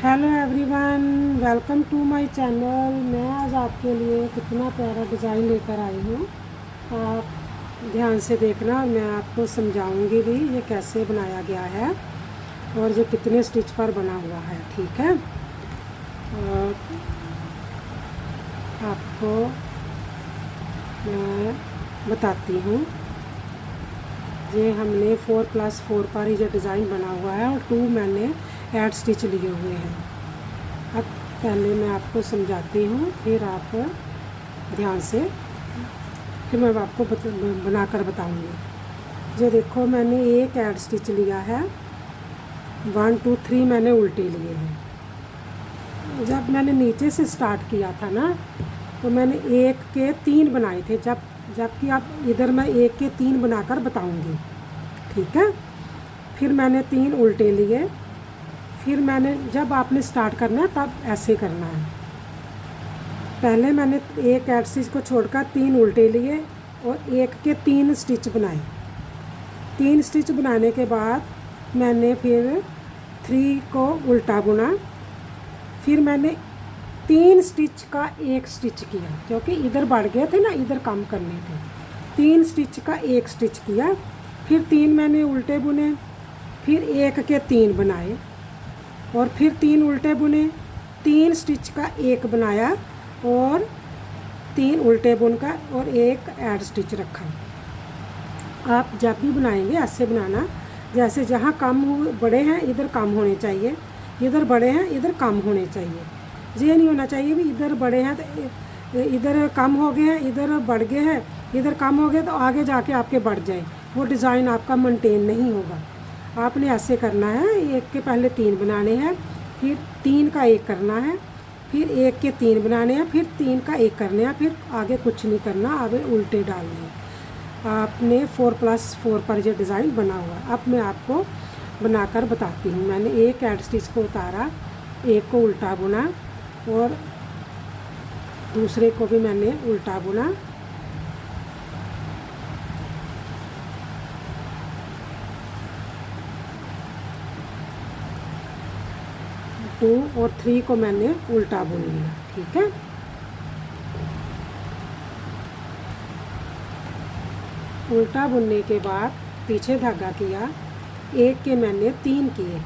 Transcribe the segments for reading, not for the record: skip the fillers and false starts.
Hello everyone, welcome to my channel. मैं आज आपके लिए कितना प्यारा डिज़ाइन लेकर आई हूँ। आप ध्यान से देखना और मैं आपको समझाऊंगी भी ये कैसे बनाया गया है और ये कितने स्टिच पर बना हुआ है। ठीक है, और आपको मैं बताती हूँ। ये हमने 4+4 पर ये डिज़ाइन बना हुआ है और 2 मैंने ऐड स्टिच लिए हुए हैं। अब पहले मैं आपको समझाती हूँ, फिर आप ध्यान से, फिर मैं आपको बनाकर बताऊँगी। ये देखो, मैंने एक ऐड स्टिच लिया है, 1 2 3 मैंने उल्टे लिए हैं। जब मैंने नीचे से स्टार्ट किया था ना, तो मैंने 1 के 3 बनाए थे, जबकि आप इधर मैं 1 के 3 बनाकर बताऊंगी। ठीक है, फिर मैंने 3 उल्टे लिए। फिर मैंने, जब आपने स्टार्ट करना है तब ऐसे करना है। पहले मैंने एक ऐड स्टिच को छोड़कर 3 उल्टे लिए और 1 के 3 स्टिच बनाए। 3 स्टिच बनाने के बाद मैंने फिर 3 को उल्टा बुना। फिर मैंने 3 स्टिच का 1 स्टिच किया, क्योंकि इधर बढ़ गए थे ना, इधर कम करने थे। 3 स्टिच का 1 स्टिच किया, फिर 3 मैंने उल्टे बुने, फिर 1 के 3 बनाए और फिर 3 उल्टे बुने, 3 स्टिच का 1 बनाया और 3 उल्टे बुनकर और 1 ऐड स्टिच रखा। आप जब भी बनाएंगे ऐसे बनाना, जैसे जहाँ कम बड़े हैं इधर कम होने चाहिए, इधर बड़े हैं इधर कम होने चाहिए। ये नहीं होना चाहिए भी इधर बड़े हैं तो इधर कम हो गए हैं, इधर बढ़ गए हैं, इधर कम हो गए तो आगे जाके आपके बढ़ जाए, वो डिज़ाइन आपका मेंटेन नहीं होगा। आपने ऐसे करना है, 1 के पहले 3 बनाने हैं, फिर 3 का 1 करना है, फिर 1 के 3 बनाने हैं, फिर 3 का 1 करने हैं, फिर आगे कुछ नहीं करना, आगे उल्टे डालने हैं। आपने 4+4 पर ये डिज़ाइन बना हुआ है। अब मैं आपको बनाकर बताती हूँ। मैंने एक ऐड स्टिच को उतारा, 1 को उल्टा बुना और दूसरे को भी मैंने उल्टा बुना। टू और 3 को मैंने उल्टा बुन लिया। ठीक है, उल्टा बुनने के बाद पीछे धागा किया, 1 के मैंने 3 किए।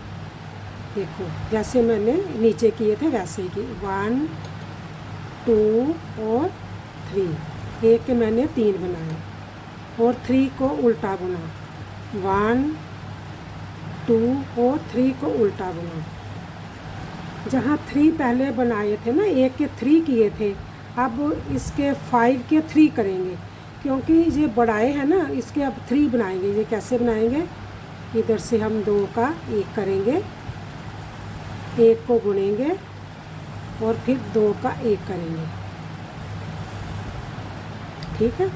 देखो, जैसे मैंने नीचे किए थे वैसे ही किए, 1 2 और 3। 1 के मैंने 3 बनाए और 3 को उल्टा बुना, 1 2 और 3 को उल्टा बुना। जहाँ 3 पहले बनाए थे ना, 1 के 3 किए थे, अब इसके 5 के 3 करेंगे, क्योंकि ये बढ़ाए हैं ना, इसके अब 3 बनाएंगे। ये कैसे बनाएंगे, इधर से हम 2 का 1 करेंगे, 1 को बुनेंगे और फिर 2 का 1 करेंगे। ठीक है,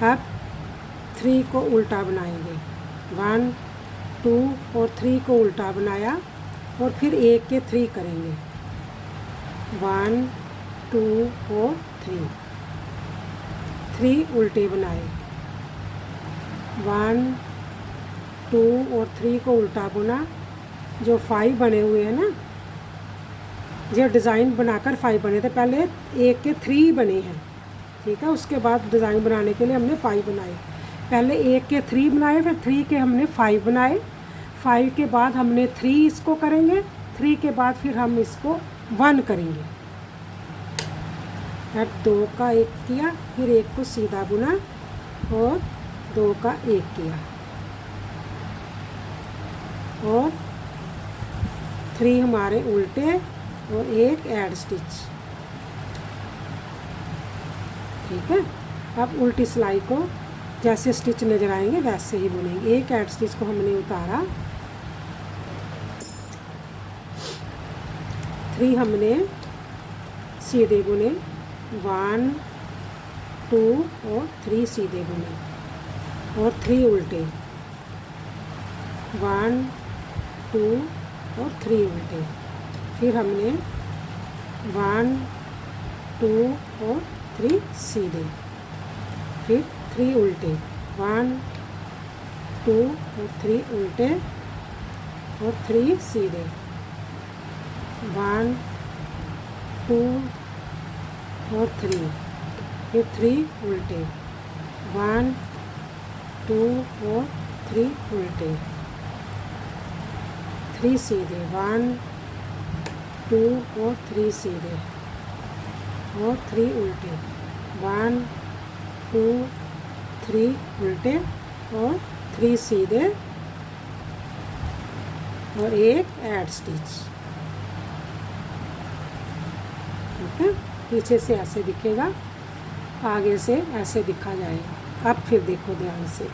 अब 3 को उल्टा बनाएंगे, 1 2 और 3 को उल्टा बनाया और फिर 1 के 3 करेंगे, 1 2 और 3 उल्टे बनाए, 1 2 और 3 को उल्टा बुना। जो 5 बने हुए हैं ना, जो डिज़ाइन बनाकर 5 बने थे, पहले 1 के 3 बने हैं। ठीक है, उसके बाद डिज़ाइन बनाने के लिए हमने 5 बनाए। पहले 1 के 3 बनाए, फिर 3 के हमने 5 बनाए। 5 के बाद हमने 3 इसको करेंगे, 3 के बाद फिर हम इसको 1 करेंगे। अब 2 का 1 किया, फिर 1 को सीधा बुना और 2 का 1 किया और 3 हमारे उल्टे और 1 ऐड स्टिच। ठीक है, अब उल्टी सिलाई को जैसे स्टिच नज़र आएंगे वैसे ही बुनेंगे। 1 ऐड स्टिच को हमने उतारा, 3 हमने सीधे बुने, 1 2 और 3 सीधे बुने और 3 उल्टे, 1 2 और 3 उल्टे। फिर हमने 1 2 और 3 सीधे, फिर 3 उल्टे, 1 2 और 3 उल्टे और 3 सीधे, 1 2 और 3, फिर 3 उल्टे, 1 2 और 3 उल्टे, 3 सीधे, 1 2 और 3 सीधे और 3 उल्टे, 1 2 3 उल्टे और 3 सीधे और एक ऐड स्टिच। ठीक है, पीछे से ऐसे दिखेगा, आगे से ऐसे दिखा जाएगा। अब फिर देखो ध्यान से,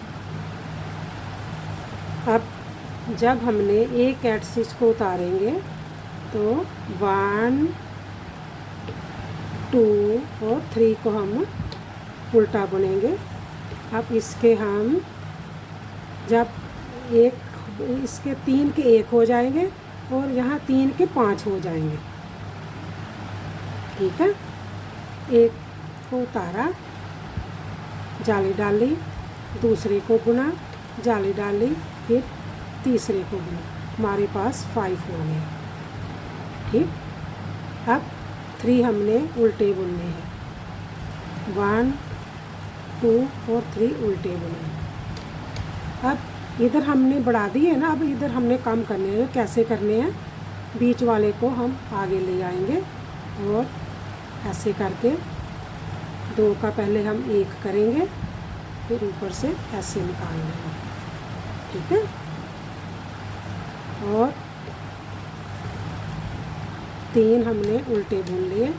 अब जब हमने एक ऐड स्टिच को उतारेंगे तो 1 2 और 3 को हम उल्टा बुनेंगे। अब इसके हम जब एक इसके 3 के 1 हो जाएंगे और यहाँ 3 के 5 हो जाएंगे। ठीक है, एक को उतारा, जाली डाली, दूसरे को बुना, जाली डाली, फिर तीसरे को बुना, हमारे पास 5 हो गए। ठीक, अब 3 हमने उल्टे बुनने हैं, 1 2 और 3 उल्टे बुने। अब इधर हमने बढ़ा दिए है ना, अब इधर हमने कम करने हैं। कैसे करने हैं, बीच वाले को हम आगे ले आएंगे और ऐसे करके 2 का पहले हम 1 करेंगे, फिर ऊपर से ऐसे निकाल लेंगे। ठीक है, और 3 हमने उल्टे बुन लिए।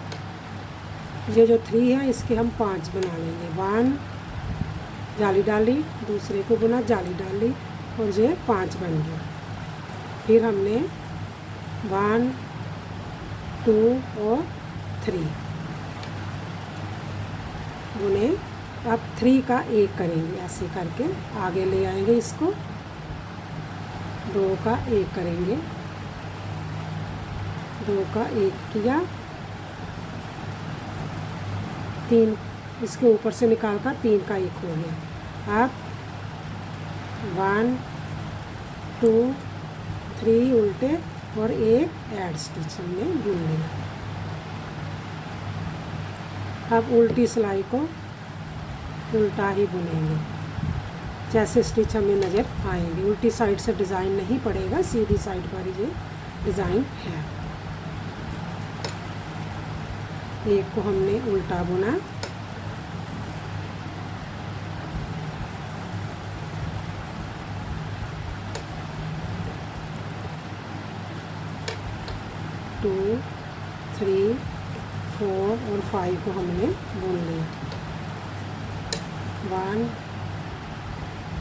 ये जो 3 है इसके हम 5 बना लेंगे, 1 जाली डाली, दूसरे को बुना, जाली डाली और ये 5 बन गया। फिर हमने 1 2 और 3 बुने। अब 3 का 1 करेंगे, ऐसे करके आगे ले आएंगे इसको, 2 का 1 करेंगे, 2 का 1 किया, 3 इसके ऊपर से निकाल कर 3 का 1 हो गया। अब 1 2 3 उल्टे और एक ऐड स्टिच हमने बुन लिया। अब उल्टी सिलाई को उल्टा ही बुनेंगे, जैसे स्टिच हमें नज़र आएंगे। उल्टी साइड से डिज़ाइन नहीं पड़ेगा, सीधी साइड पर ये डिज़ाइन है। एक को हमने उल्टा बुना, टू 3 4 और 5 को हमने बुन लिया। 1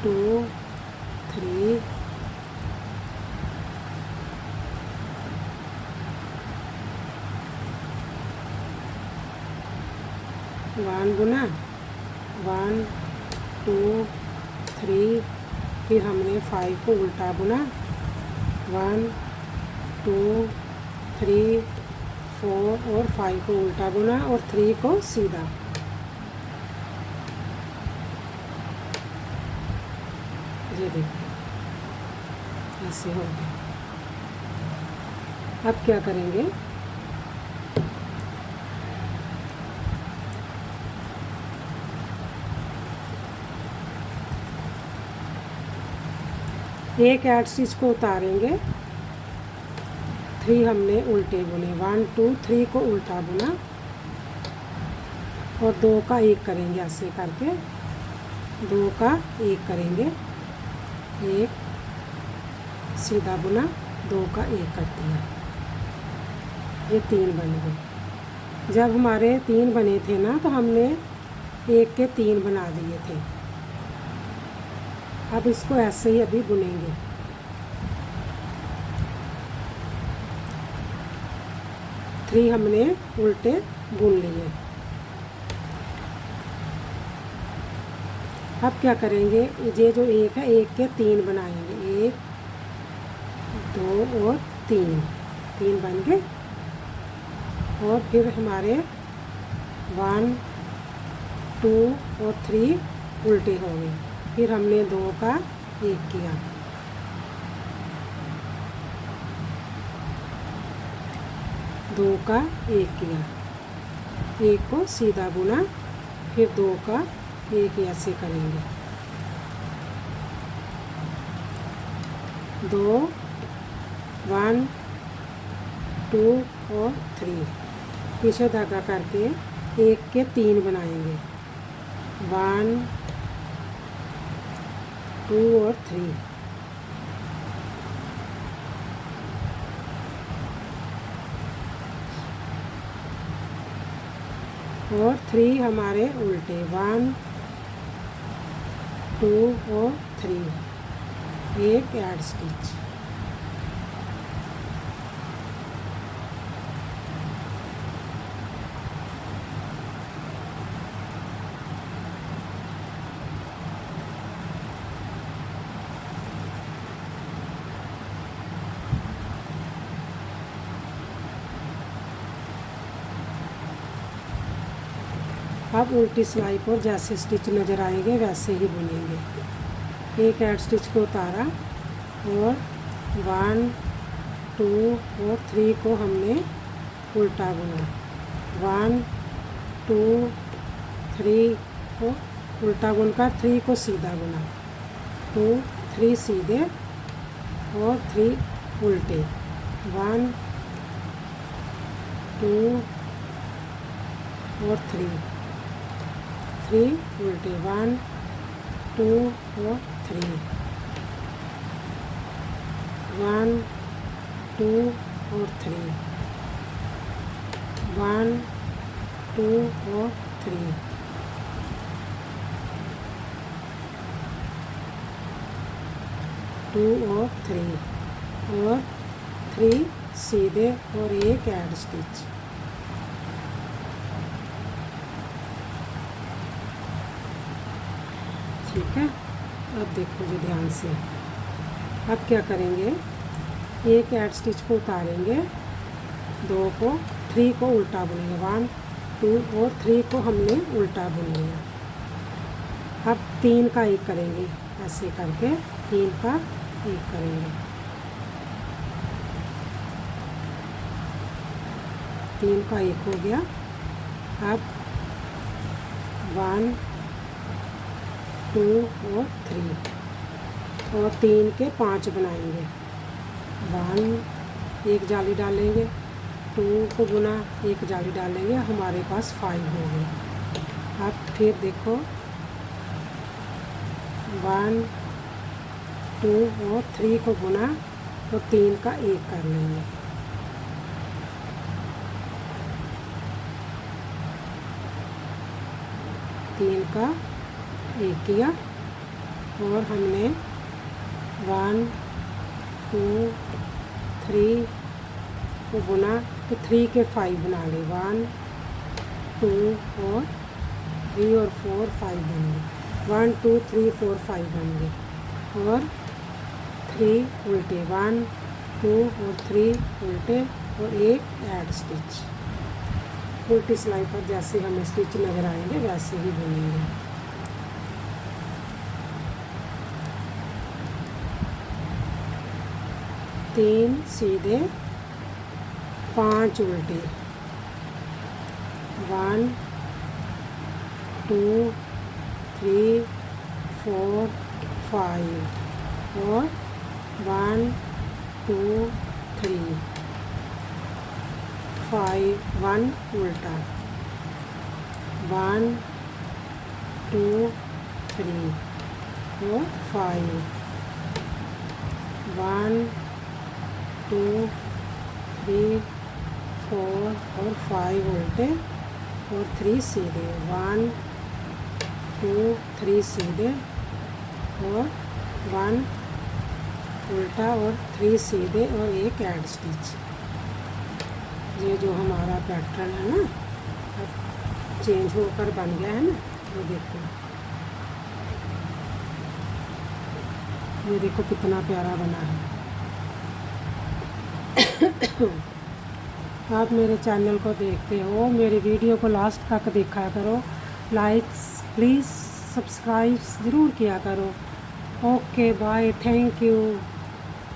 2 3 1 बुना, 1 2 3, फिर हमने 5 को उल्टा बुना, 1 2 3 4 और 5 को उल्टा बुना और 3 को सीधा। ये देखिए ऐसे हो गया। अब क्या करेंगे, एक ऐड स्टिच को उतारेंगे, 3 हमने उल्टे बुने, 1 2 3 को उल्टा बुना और 2 का 1 करेंगे, ऐसे करके 2 का 1 करेंगे, 1 सीधा बुना, 2 का 1 कर दिया। ये 3 बन गए। जब हमारे 3 बने थे ना तो हमने 1 के 3 बना दिए थे। अब इसको ऐसे ही अभी बुनेंगे। थ्री हमने उल्टे बुन लिए। अब क्या करेंगे, ये जो 1 है 1 के 3 बनाएंगे, 1 2 और 3 बन गए। और फिर हमारे 1 2 और 3 उल्टे हो गए। फिर हमने 2 का 1 किया, 2 का 1 किया, 1 को सीधा बुना, फिर 2 का 1 ऐसे करेंगे, 2 1 2 और 3, पीछे धागा करके 1 के 3 बनाएंगे, 1 2 और 3, और 3 हमारे उल्टे, 1 2 और 3, एक ऐड स्टिच, अब उल्टी सिलाई पर जैसे स्टिच नज़र आएंगे वैसे ही बुनेंगे। एक ऐड स्टिच को उतारा और 1 2 और 3 को हमने उल्टा बुना, 1 2 3 को उल्टा बुनकर 3 को सीधा बुना, 2 3 सीधे और 3 उल्टे, 1 2 और 3 उल्टे, 1 2 और 3, 1 2 और 3, 1 2 और 3, 2 और 3 सीधे और एक ऐड स्टिच। ठीक है, अब देखो जी ध्यान से। अब क्या करेंगे, एक ऐड स्टिच को उतारेंगे, 2 को 3 को उल्टा बुनेंगे, 1 2 और 3 को हमने उल्टा बुन लिया। अब 3 का 1 करेंगे, ऐसे करके 3 का 1 करेंगे, 3 का 1 हो गया। अब 1 2 और 3 और 3 के 5 बनाएंगे, 1 एक जाली डालेंगे, 2 को बुना, एक जाली डालेंगे, हमारे पास 5 हो गए। अब फिर देखो 1 2 और 3 को बुना तो 3 का 1 कर लेंगे, 3 का 1 किया और हमने 1 2 3 को बुना तो 3 के 5 बना लिए, 1 2 और 3 और 4 5 बन गए, 1 2 3 4 5 बन गए और 3 उल्टे, 1 2 और 3 उल्टे और एक ऐड स्टिच। उल्टी सिलाई पर जैसे हमें स्टिच नज़र आएंगे वैसे ही बुनेंगे। तीन सीधे 5 उल्टे, 1 2 3 4 5 और 1 2 3 5 1 उल्टा, 1 2 3 और 5 1 2 3 4 और 5 उल्टे और 3 सीधे, 1 2 3 सीधे और 1 उल्टा और 3 सीधे और एक ऐड स्टिच। ये जो हमारा पैटर्न है ना, अब चेंज होकर बन गया है ना, ये देखो कितना प्यारा बना है। आप मेरे चैनल को देखते हो, मेरी वीडियो को लास्ट तक देखा करो, लाइक्स प्लीज़ सब्सक्राइब ज़रूर किया करो। Okay bye, thank you.